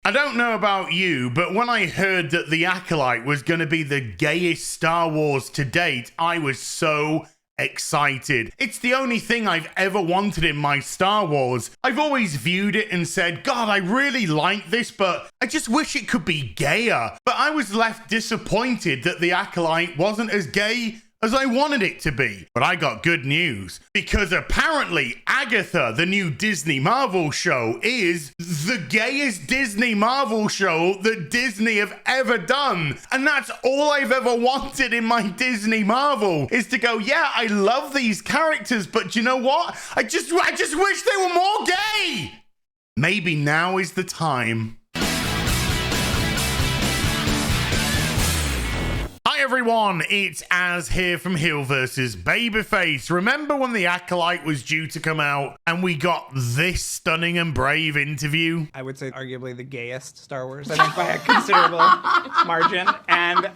I don't know about you, but when I heard that The Acolyte was going to be the gayest Star Wars to date, I was so excited. It's the only thing I've ever wanted in my Star Wars. I've always viewed it and said, God, I really like this, but I just wish it could be gayer. But I was left disappointed that The Acolyte wasn't as gay as I wanted it to be. But I got good news, because apparently Agatha, the new Disney Marvel show, is the gayest Disney Marvel show that Disney have ever done. And that's all I've ever wanted in my Disney Marvel, is to go, yeah, I love these characters, but you know what? I just wish they were more gay. Maybe now is the time. Hi everyone, it's Az here from HeelvsBabyface. Remember when The Acolyte was due to come out and we got this stunning and brave interview? I would say arguably the gayest Star Wars, I think, by a considerable margin. And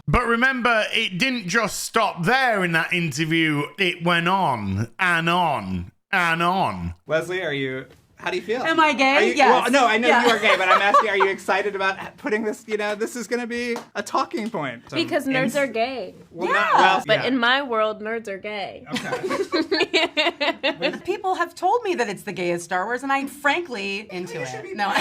But remember, it didn't just stop there in that interview. It went on and on and on. Leslie, how do you feel? Am I gay? Yes. Well, no, I know you are gay, but I'm asking, are you excited about putting this, this is going to be a talking point? Because nerds are gay. Well, But in my world, nerds are gay. Okay. People have told me that it's the gayest Star Wars, and I'm frankly into it. No.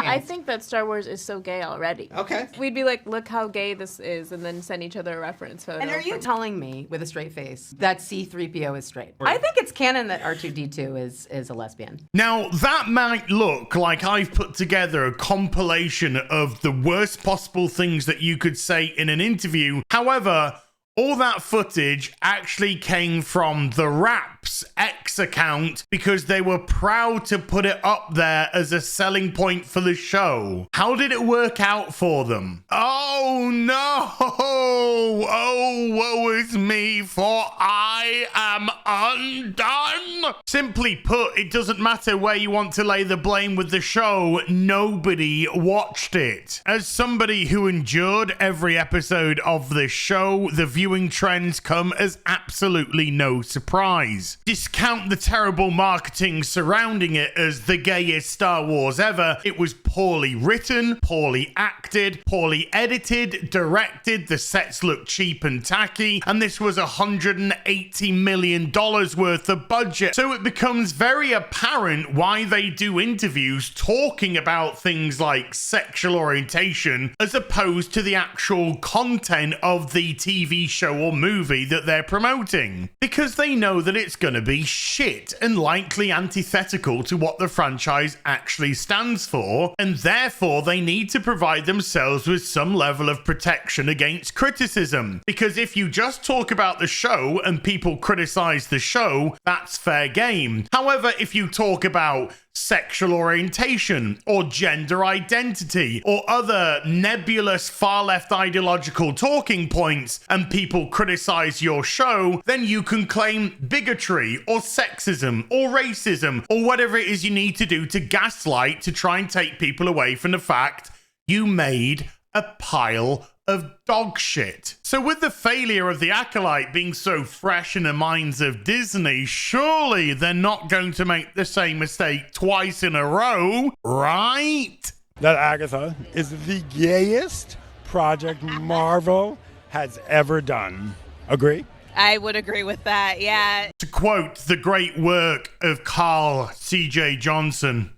I think that Star Wars is so gay already. Okay. We'd be like, look how gay this is, and then send each other a reference photo. And are you telling me, with a straight face, that C-3PO is straight? I think it's canon that R2-D2 is a lesbian. Now, that might look like I've put together a compilation of the worst possible things that you could say in an interview. However, all that footage actually came from the Raps X account because they were proud to put it up there as a selling point for the show. How did it work out for them? Oh no! Oh, woe is me, for I am undone! Simply put, it doesn't matter where you want to lay the blame with the show, nobody watched it. As somebody who endured every episode of this show, the viewing trends come as absolutely no surprise. Discount the terrible marketing surrounding it as the gayest Star Wars ever. It was poorly written, poorly acted, poorly edited, directed, the sets looked cheap and tacky, and this was $180 million worth of budget. So it becomes very apparent why they do interviews talking about things like sexual orientation as opposed to the actual content of the TV show or movie that they're promoting. Because they know that it's gonna be shit and likely antithetical to what the franchise actually stands for, and therefore they need to provide themselves with some level of protection against criticism. Because if you just talk about the show and people criticize the show, that's fair game. However, if you talk about sexual orientation or gender identity or other nebulous far-left ideological talking points and people criticize your show, then you can claim bigotry or sexism or racism or whatever it is you need to do to gaslight to try and take people away from the fact you made a pile of dog shit. So with the failure of The Acolyte being so fresh in the minds of Disney, surely they're not going to make the same mistake twice in a row, right? That Agatha is the gayest project Marvel has ever done. Agree? I would agree with that, yeah. To quote the great work of Carl C.J. Johnson,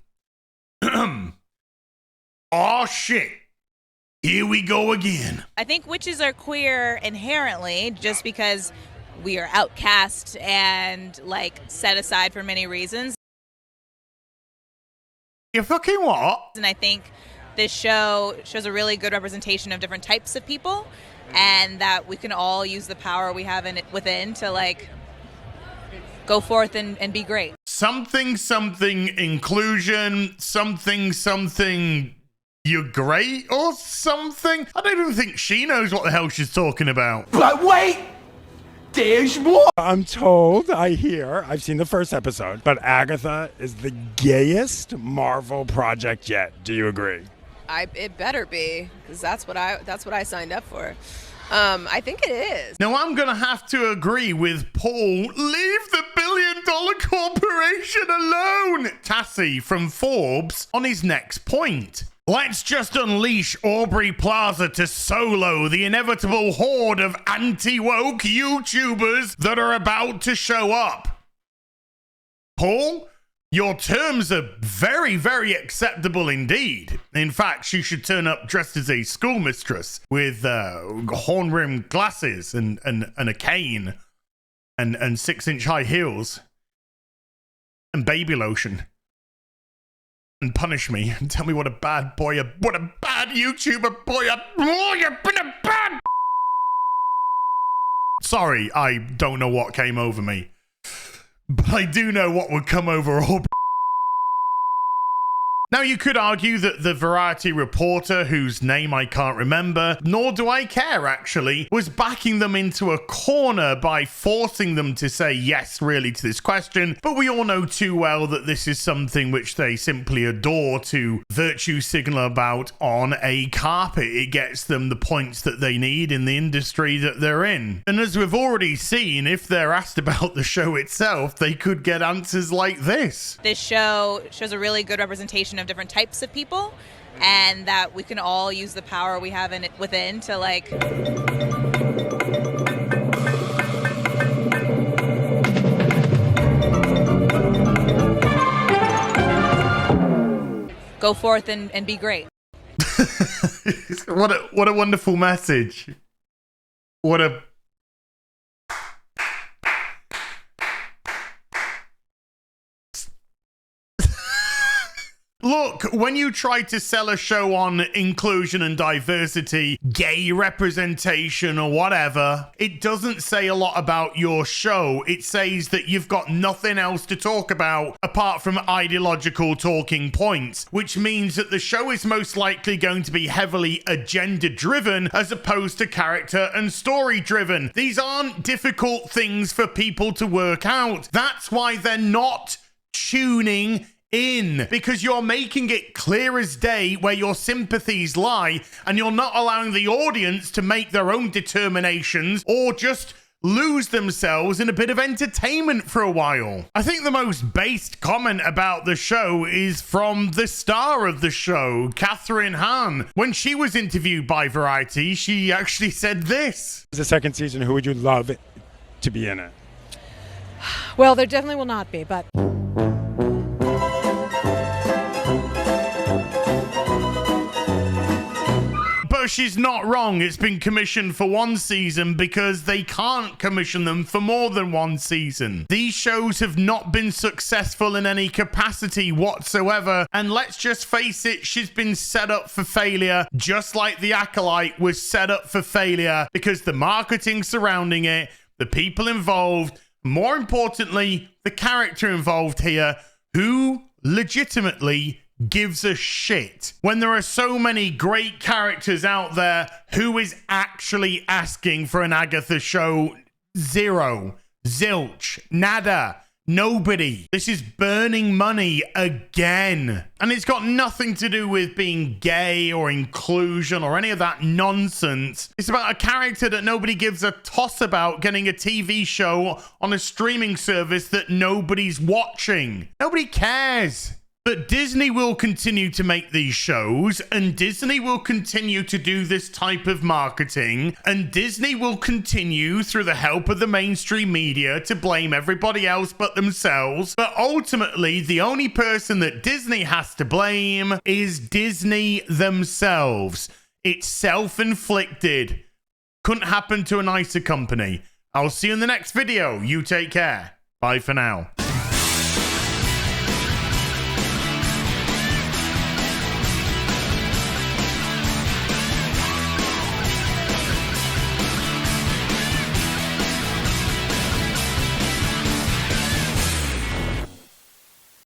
"Aw shit. Here we go again." I think witches are queer inherently just because we are outcast and set aside for many reasons. You fucking what? And I think this show shows a really good representation of different types of people and that we can all use the power we have within to go forth and be great. Something inclusion, something you're great or something? I don't even think she knows what the hell she's talking about. But wait! There's more! I'm told, I've seen the first episode, but Agatha is the gayest Marvel project yet. Do you agree? It better be, because that's what I signed up for. I think it is. Now, I'm going to have to agree with Paul. Leave the $1 billion corporation alone, Tassie from Forbes, on his next point. Let's just unleash Aubrey Plaza to solo the inevitable horde of anti-woke YouTubers that are about to show up. Paul, your terms are very, very acceptable indeed. In fact, she should turn up dressed as a schoolmistress with horn-rimmed glasses and a cane and 6-inch high heels and baby lotion. And punish me and tell me what a bad boy, what a bad YouTuber boy, you've been a bad. Sorry, I don't know what came over me, but I do know what would come over all. Now, you could argue that the Variety reporter, whose name I can't remember, nor do I care actually, was backing them into a corner by forcing them to say yes really to this question, but we all know too well that this is something which they simply adore to virtue signal about on a carpet. It gets them the points that they need in the industry that they're in. And as we've already seen, if they're asked about the show itself, they could get answers like this. This show shows a really good representation of different types of people, and that we can all use the power we have within to like go forth and be great. What a wonderful message. What a Look, when you try to sell a show on inclusion and diversity, gay representation or whatever, it doesn't say a lot about your show. It says that you've got nothing else to talk about apart from ideological talking points, which means that the show is most likely going to be heavily agenda driven as opposed to character and story driven. These aren't difficult things for people to work out. That's why they're not tuning in, because you're making it clear as day where your sympathies lie, and you're not allowing the audience to make their own determinations or just lose themselves in a bit of entertainment for a while. I think the most based comment about the show is from the star of the show, Catherine Hahn. When she was interviewed by Variety, she actually said this. The second season, who would you love to be in it? Well, there definitely will not be, but... She's not wrong. It's been commissioned for one season because they can't commission them for more than one season. These shows have not been successful in any capacity whatsoever, and let's just face it, she's been set up for failure, just like The Acolyte was set up for failure, because the marketing surrounding it, the people involved, more importantly, the character involved here, who legitimately gives a shit when there are so many great characters out there. Who is actually asking for an Agatha show? Zero. Zilch. Nada. Nobody. This is burning money again. And it's got nothing to do with being gay or inclusion or any of that nonsense. It's about a character that nobody gives a toss about getting a TV show on a streaming service that nobody's watching. Nobody cares. But Disney will continue to make these shows, and Disney will continue to do this type of marketing, and Disney will continue, through the help of the mainstream media, to blame everybody else but themselves. But ultimately, the only person that Disney has to blame is Disney themselves. It's self-inflicted. Couldn't happen to a nicer company. I'll see you in the next video. You take care. Bye for now.